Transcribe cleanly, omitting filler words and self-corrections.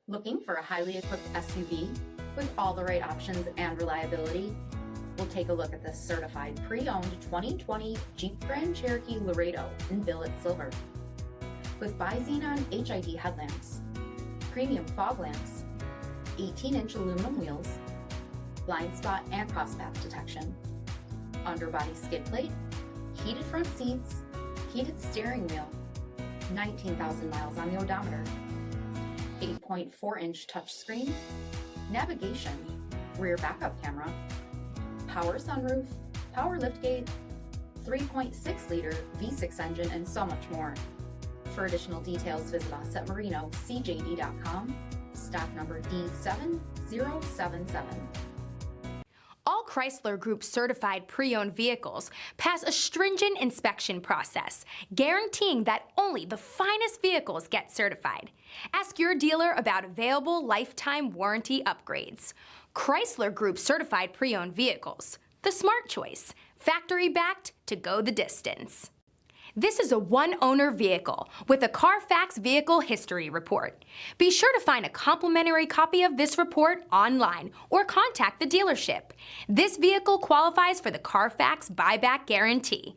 Looking for a highly equipped SUV with all the right options and reliability? We'll take a look at this certified pre-owned 2020 Jeep Grand Cherokee Laredo in billet silver. With bi-xenon HID headlamps, premium fog lamps, 18-inch aluminum wheels, blind spot and crosspath detection, underbody skid plate, heated front seats, heated steering wheel, 19,000 miles on the odometer, 8.4-inch touchscreen, navigation, rear backup camera, power sunroof, power liftgate, 3.6-liter V6 engine, and so much more. For additional details, visit us at MarinoCJD.com, stock number D7077. All Chrysler Group certified pre-owned vehicles pass a stringent inspection process, guaranteeing that only the finest vehicles get certified. Ask your dealer about available lifetime warranty upgrades. Chrysler Group certified pre-owned vehicles, the smart choice, factory-backed to go the distance. This is a one-owner vehicle with a CARFAX Vehicle History Report. Be sure to find a complimentary copy of this report online or contact the dealership. This vehicle qualifies for the CARFAX buyback guarantee.